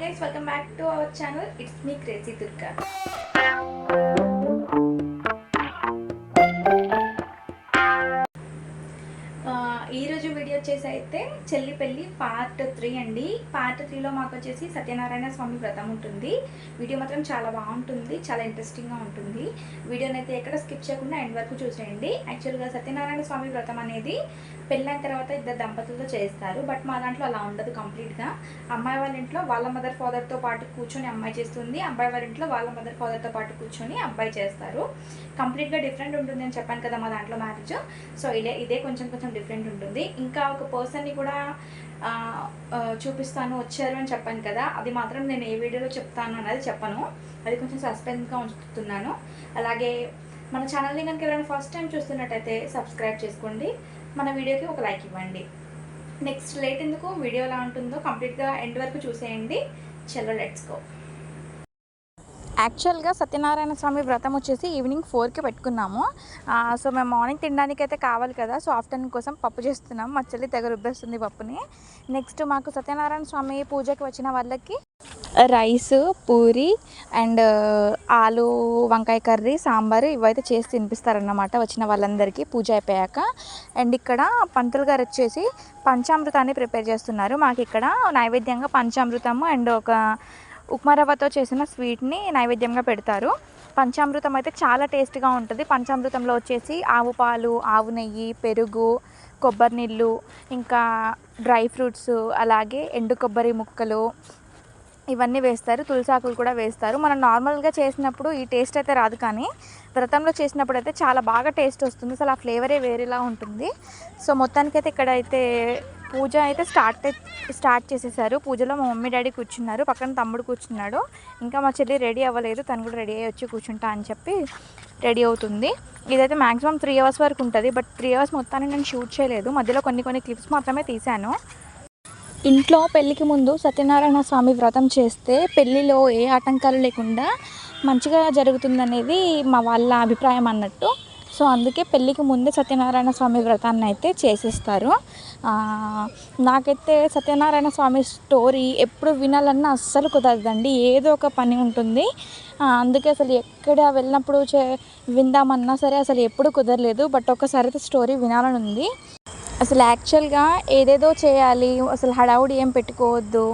guys, welcome back to our channel. It's me Crazy Durga. ఈ రోజు video వచ్చేసి అయితే చెల్లి పెళ్లి పార్ట్ 3 అండి. పార్ట్ 3లో మాకు వచ్చేసి సత్యనారాయణ స్వామి వ్రతం ఉంటుంది. వీడియో మాత్రం చాలా బాగుంటుంది, చాలా ఇంట్రెస్టింగ్గా ఉంటుంది. వీడియోని అయితే ఎక్కడ స్కిప్ చేయకుండా ఎండ్ వరకు చూసేయండి. యాక్చువల్గా సత్యనారాయణ స్వామి వ్రతం అనేది పెళ్ళైన తర్వాత ఇద్దరు దంపతులతో చేస్తారు. బట్ మా దాంట్లో అలా ఉండదు. కంప్లీట్గా అమ్మాయి వాళ్ళ ఇంట్లో వాళ్ళ మదర్ ఫాదర్తో పాటు కూర్చొని అమ్మాయి చేస్తుంది, అబ్బాయి వాళ్ళ ఇంట్లో వాళ్ళ మదర్ ఫాదర్తో పాటు కూర్చొని అబ్బాయి చేస్తారు. కంప్లీట్గా డిఫరెంట్ ఉంటుంది అని చెప్పాను కదా మా దాంట్లో మ్యారేజ్. సో ఇదే కొంచెం డిఫరెంట్ ఉంటుంది. ఇంకా ఒక పర్సన్ని కూడా చూపిస్తాను వచ్చారు అని చెప్పాను కదా, అది మాత్రం నేను ఏ వీడియోలో చెప్తాను అనేది చెప్పను. అది కొంచెం సస్పెన్స్గా ఉంచుతున్నాను. అలాగే మన ఛానల్ని కనుక ఎవరైనా ఫస్ట్ టైం చూస్తున్నట్టయితే సబ్స్క్రైబ్ చేసుకోండి, మన వీడియోకి ఒక లైక్ ఇవ్వండి. నెక్స్ట్ లేట్ ఎందుకు, వీడియో ఎలా ఉంటుందో కంప్లీట్గా ఎండ్ వరకు చూసేయండి. చలో లెట్స్ గో. యాక్చువల్గా సత్యనారాయణ స్వామి వ్రతం వచ్చేసి ఈవినింగ్ 4కి పెట్టుకున్నాము. సో మేము మార్నింగ్ తినడానికి అయితే కావాలి కదా, సో ఆఫ్టర్నూన్ కోసం పప్పు చేస్తున్నాం. మా చెల్లి తెగ రుబ్బేస్తుంది పప్పుని. నెక్స్ట్ మాకు సత్యనారాయణ స్వామి పూజకి వచ్చిన వాళ్ళకి రైస్, పూరి అండ్ ఆలు వంకాయ కర్రీ, సాంబారు ఇవైతే చేసి తినిపిస్తారన్నమాట వచ్చిన వాళ్ళందరికీ పూజ అయిపోయాక. అండ్ ఇక్కడ పంతులు గారు వచ్చేసి పంచామృతాన్ని ప్రిపేర్ చేస్తున్నారు. మాకు ఇక్కడ నైవేద్యంగా పంచామృతము అండ్ ఒక ఉప్మా రవ్వతో చేసిన స్వీట్ని నైవేద్యంగా పెడతారు. పంచామృతం అయితే చాలా టేస్ట్గా ఉంటుంది. పంచామృతంలో వచ్చేసి ఆవు పాలు, ఆవు నెయ్యి, పెరుగు, కొబ్బరి నీళ్ళు, ఇంకా డ్రై ఫ్రూట్స్, అలాగే ఎండు కొబ్బరి ముక్కలు ఇవన్నీ వేస్తారు. తులసాకులు కూడా వేస్తారు. మనం నార్మల్గా చేసినప్పుడు ఈ టేస్ట్ అయితే రాదు, కానీ వ్రతంలో చేసినప్పుడు అయితే చాలా బాగా టేస్ట్ వస్తుంది. అసలు ఆ ఫ్లేవరే వేరేలా ఉంటుంది. సో మొత్తానికైతే ఇక్కడైతే పూజ అయితే స్టార్ట్ చేసేసారు. పూజలో మా మమ్మీ డాడీ కూర్చున్నారు, పక్కన తమ్ముడు కూర్చున్నాడు. ఇంకా మా చెల్లి రెడీ అవ్వలేదు, తను కూడా రెడీ అయ్యి వచ్చి కూర్చుంటా అని చెప్పి రెడీ అవుతుంది. ఇదైతే మ్యాక్సిమం 3 అవర్స్ వరకు ఉంటుంది. బట్ 3 అవర్స్ మొత్తాన్ని నేను షూట్ చేయలేదు, మధ్యలో కొన్ని క్లిప్స్ మాత్రమే తీశాను. ఇంట్లో పెళ్ళికి ముందు సత్యనారాయణ స్వామి వ్రతం చేస్తే పెళ్ళిలో ఏ ఆటంకాలు లేకుండా మంచిగా జరుగుతుందనేది మా వాళ్ళ అభిప్రాయం అన్నట్టు. సో అందుకే పెళ్ళికి ముందే సత్యనారాయణ స్వామి వ్రతాన్ని అయితే చేసేస్తారు. నాకైతే సత్యనారాయణ స్వామి స్టోరీ ఎప్పుడు వినాలన్నా అస్సలు కుదరదండి, ఏదో ఒక పని ఉంటుంది. అందుకే అసలు ఎక్కడ వెళ్ళినప్పుడు విందామన్నా సరే అసలు ఎప్పుడు కుదరలేదు. బట్ ఒకసారి అయితే స్టోరీ వినాలని ఉంది. అసలు యాక్చువల్గా ఏదేదో చేయాలి, అసలు హడావుడి ఏం పెట్టుకోవద్దు,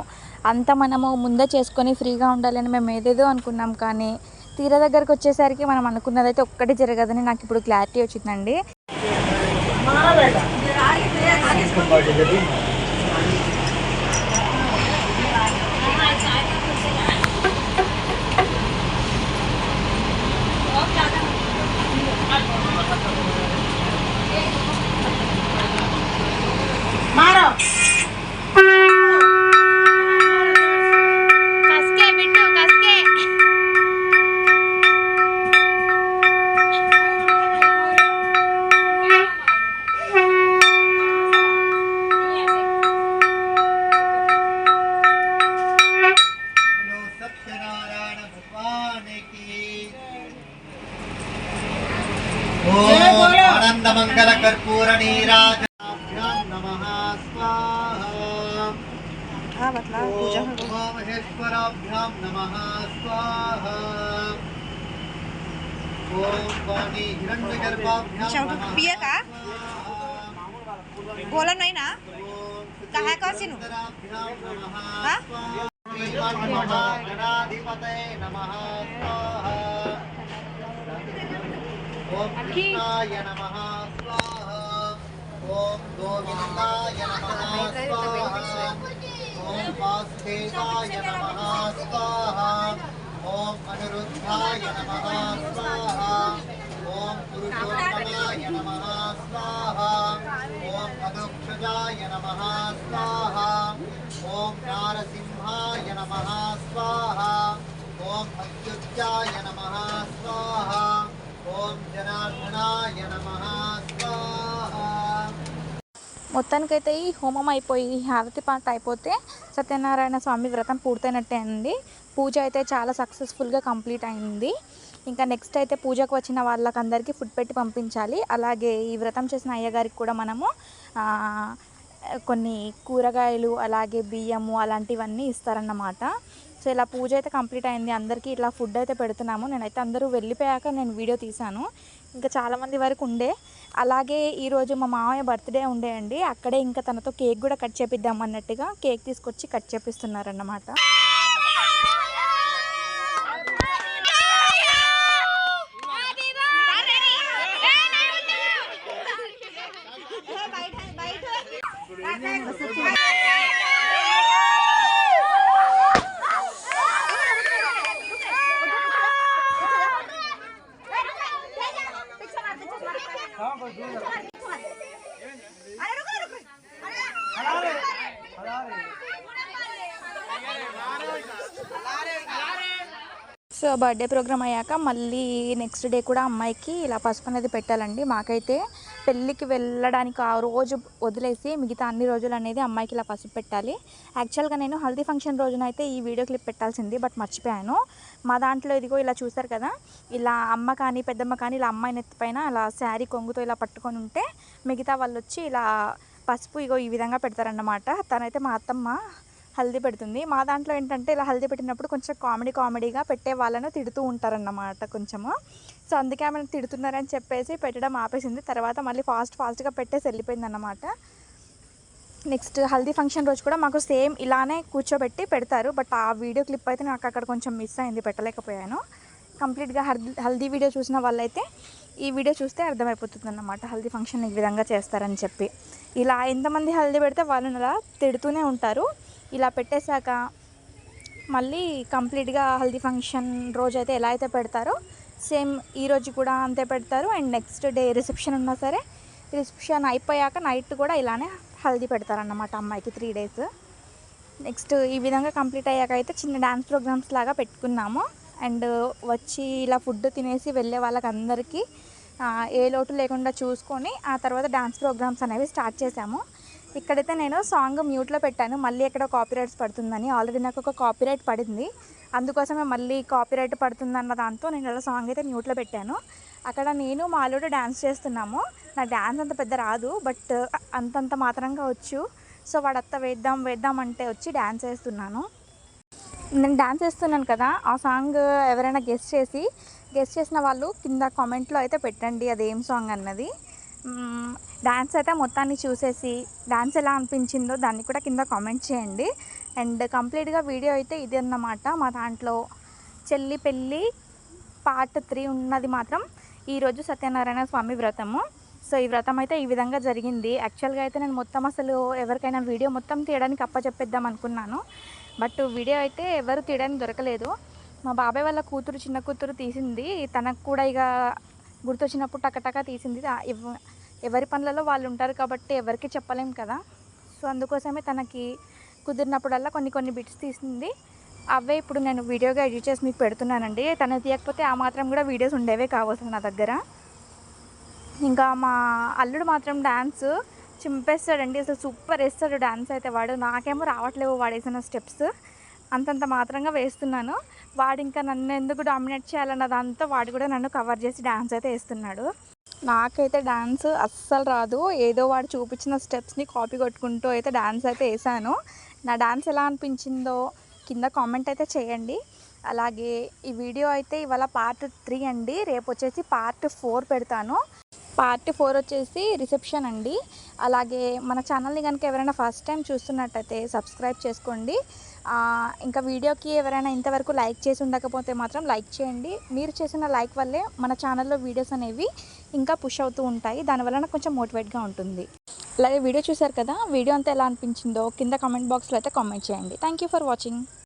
అంతా మనము ముందే చేసుకొని ఫ్రీగా ఉండాలని మేము ఏదేదో అనుకున్నాం. కానీ తీరా దగ్గరకు వచ్చేసరికి మనం అనుకున్నదైతే ఒక్కటి జరగదని నాకు ఇప్పుడు క్లారిటీ వచ్చిందండి. आनंदमंगल कर्पूर नीराजनाभ्यां नमः स्वाहा। महेश्वराभ्यां नमः स्वाहा। ओम वाणी हिरण्यगर्भाभ्यां नमः स्वाहा। बोला नहीं ना कहा कौन हाँ गणाधिपतये नमः स्वाहा। ओम कृष्णाय नमः स्वाहा। ओम गोविंदाय नमः स्वाहा। ओम वासुदेवाय नमः स्वाहा। ओम अनिरुद्धाय नमः स्वाहा। ओम पुरुषोत्तमाय नमः स्वाहा। ओम अधोक्षजाय नमः स्वाहा। ओम नारसिंहाय नमः स्वाहा। ओम अच्युताय नमः स्वाहा। ओम जनार्दनाय नमः स्वाहा। మొత్తానికైతే ఈ హోమం అయిపోయి హారతి పాట అయిపోతే సత్యనారాయణ స్వామి వ్రతం పూర్తయినట్టే అండి. పూజ అయితే చాలా సక్సెస్ఫుల్గా కంప్లీట్ అయింది. ఇంకా నెక్స్ట్ అయితే పూజకు వచ్చిన వాళ్ళకందరికీ ఫుడ్ పెట్టి పంపించాలి. అలాగే ఈ వ్రతం చేసిన అయ్యగారికి కూడా మనము కొన్ని కూరగాయలు అలాగే బియ్యము అలాంటివన్నీ ఇస్తారన్నమాట. సో ఇలా పూజ అయితే కంప్లీట్ అయింది. అందరికీ ఇట్లా ఫుడ్ అయితే పెడుతున్నాము. నేనైతే అందరూ వెళ్ళిపోయాక నేను వీడియో తీశాను. ఇంకా చాలామంది వరకు ఉండే. అలాగే ఈరోజు మా మామయ్య బర్త్డే ఉండే అండి. అక్కడే ఇంకా తనతో కేక్ కూడా కట్ చేపిద్దాం అన్నట్టుగా కేక్ తీసుకొచ్చి కట్ చేపిస్తున్నారన్నమాట. సో బర్త్డే ప్రోగ్రామ్ అయ్యాక మళ్ళీ నెక్స్ట్ డే కూడా అమ్మాయికి ఇలా పసుపు అనేది పెట్టాలండి. మాకైతే పెళ్ళికి వెళ్ళడానికి ఆ రోజు వదిలేసి మిగతా అన్ని రోజులు అనేది అమ్మాయికి ఇలా పసుపు పెట్టాలి. యాక్చువల్గా నేను హల్దీ ఫంక్షన్ రోజునైతే ఈ వీడియో క్లిప్ పెట్టాల్సింది, బట్ మర్చిపోయాను. మా దాంట్లో ఇదిగో ఇలా చూసారు కదా, ఇలా అమ్మ కానీ పెద్దమ్మ కానీ ఇలా అమ్మాయి నెత్తిపైన అలా శారీ కొంగుతో ఇలా పట్టుకొని ఉంటే మిగతా వాళ్ళు వచ్చి ఇలా పసుపు ఇగో ఈ విధంగా పెడతారన్నమాట. తనైతే మా అత్తమ్మ హల్దీ పెడుతుంది. మా దాంట్లో ఏంటంటే ఇలా హల్దీ పెట్టినప్పుడు కొంచెం కామెడీగా పెట్టే వాళ్ళను తిడుతూ ఉంటారన్నమాట కొంచెము. సో అందుకే ఆమె తిడుతున్నారని చెప్పేసి పెట్టడం ఆపేసింది. తర్వాత మళ్ళీ ఫాస్ట్గా పెట్టేసి వెళ్ళిపోయిందన్నమాట. నెక్స్ట్ హల్దీ ఫంక్షన్ రోజు కూడా మాకు సేమ్ ఇలానే కూర్చోబెట్టి పెడతారు. బట్ ఆ వీడియో క్లిప్ అయితే నాకు అక్కడ కొంచెం మిస్ అయింది, పెట్టలేకపోయాను. కంప్లీట్గా హల్దీ వీడియో చూసిన వాళ్ళైతే ఈ వీడియో చూస్తే అర్థమైపోతుంది అన్నమాట హల్దీ ఫంక్షన్ ఈ విధంగా చేస్తారని చెప్పి. ఇలా ఎంతమంది హల్దీ పెడితే వాళ్ళని అలా తిడుతూనే ఉంటారు. ఇలా పెట్టేశాక మళ్ళీ కంప్లీట్గా హల్దీ ఫంక్షన్ రోజు అయితే ఎలా అయితే పెడతారో సేమ్ ఈరోజు కూడా అంతే పెడతారు. అండ్ నెక్స్ట్ డే రిసెప్షన్ ఉన్నా సరే రిసెప్షన్ అయిపోయాక నైట్ కూడా ఇలానే హల్దీ పెడతారన్నమాట అమ్మాయికి 3 days. నెక్స్ట్ ఈ విధంగా కంప్లీట్ అయ్యాక అయితే చిన్న డ్యాన్స్ ప్రోగ్రామ్స్ లాగా పెట్టుకున్నాము. అండ్ వచ్చి ఇలా ఫుడ్ తినేసి వెళ్ళే వాళ్ళకి అందరికీ ఏ లోటు లేకుండా చూసుకొని ఆ తర్వాత డ్యాన్స్ ప్రోగ్రామ్స్ అనేవి స్టార్ట్ చేశాము. ఇక్కడైతే నేను సాంగ్ మ్యూట్లో పెట్టాను, మళ్ళీ ఎక్కడ కాపీరైట్స్ పడుతుందని. ఆల్రెడీ నాకు ఒక కాపీరైట్ పడింది, అందుకోసమే మళ్ళీ కాపీరైట్ పడుతుందన్న దాంతో నేను ఇలా సాంగ్ అయితే మ్యూట్లో పెట్టాను. అక్కడ నేను మా అల్లుడు డ్యాన్స్ చేస్తున్నాము. నా డ్యాన్స్ అంత పెద్ద రాదు, బట్ అంతంత మాత్రంగా వచ్చు. సో వాడత్త వేద్దాం అంటే వచ్చి డ్యాన్స్ వేస్తున్నాను. నేను డ్యాన్స్ వేస్తున్నాను కదా, ఆ సాంగ్ ఎవరైనా గెస్ట్ చేసిన వాళ్ళు కింద కామెంట్లో అయితే పెట్టండి అదేం సాంగ్ అన్నది. డ్యాన్స్ అయితే మొత్తాన్ని చూసేసి డ్యాన్స్ ఎలా అనిపించిందో దాన్ని కూడా కింద కామెంట్ చేయండి. అండ్ కంప్లీట్గా వీడియో అయితే ఇది అన్నమాట. మా దాంట్లో చెల్లి పెళ్ళి పార్ట్ 3 ఉన్నది మాత్రం ఈరోజు సత్యనారాయణ స్వామి వ్రతము. సో ఈ వ్రతం అయితే ఈ విధంగా జరిగింది. యాక్చువల్గా అయితే నేను మొత్తం అసలు ఎవరికైనా వీడియో మొత్తం తీయడానికి అప్పచెప్పేద్దాం అనుకున్నాను, బట్ వీడియో అయితే ఎవరు తీయడానికి దొరకలేదు. మా బాబాయ్ వాళ్ళ కూతురు చిన్న కూతురు తీసింది, తనకు కూడా ఇక గుర్తొచ్చినప్పుడు టకటక తీసింది. ఎవరి పనులలో వాళ్ళు ఉంటారు కాబట్టి ఎవరికి చెప్పలేం కదా. సో అందుకోసమే తనకి కుదిరినప్పుడల్లా కొన్ని బిట్స్ తీసింది. అవే ఇప్పుడు నేను వీడియోగా ఎడిట్ చేసి మీకు పెడుతున్నానండి. తను తీయకపోతే ఆ మాత్రం కూడా వీడియోస్ ఉండేవే కావచ్చు నా దగ్గర. ఇంకా మా అల్లుడు మాత్రం డ్యాన్స్ చింపేస్తాడండి, అసలు సూపర్ వేస్తాడు డ్యాన్స్ అయితే వాడు. నాకేమో రావట్లేవు వాడు వేసిన స్టెప్స్, అంతంత మాత్రంగా వేస్తున్నాను. వాడు ఇంకా నన్ను ఎందుకు డామినేట్ చేయాలన్న దాంతో వాడు కూడా నన్ను కవర్ చేసి డ్యాన్స్ అయితే వేస్తున్నాడు. నాకైతే డ్యాన్స్ అస్సలు రాదు, ఏదో వాడు చూపించిన స్టెప్స్ని కాపీ కొట్టుకుంటూ అయితే డ్యాన్స్ అయితే వేసాను. నా డ్యాన్స్ ఎలా అనిపించిందో కింద కామెంట్ అయితే చేయండి. అలాగే ఈ వీడియో అయితే ఇవాళ పార్ట్ 3 అండి, రేపు వచ్చేసి పార్ట్ 4 పెడతాను. పార్ట్ 4 వచ్చేసి రిసెప్షన్ అండి. అలాగే మన ఛానల్ని కనుక ఎవరైనా ఫస్ట్ టైం చూస్తున్నట్టయితే సబ్స్క్రైబ్ చేసుకోండి. ఇంకా వీడియోకి ఎవరైనా ఇంతవరకు లైక్ చేసి ఉండకపోతే మాత్రం లైక్ చేయండి. మీరు చేసిన లైక్ వల్లే మన ఛానల్లో వీడియోస్ అనేవి ఇంకా పుష్ అవుతూ ఉంటాయి, దానివల్ల నాకు కొంచెం మోటివేట్గా ఉంటుంది. అలాగే వీడియో చూసారు కదా, వీడియో అంతా ఎలా అనిపించిందో కింద కామెంట్ బాక్స్లో అయితే కామెంట్ చేయండి. Thank you for watching.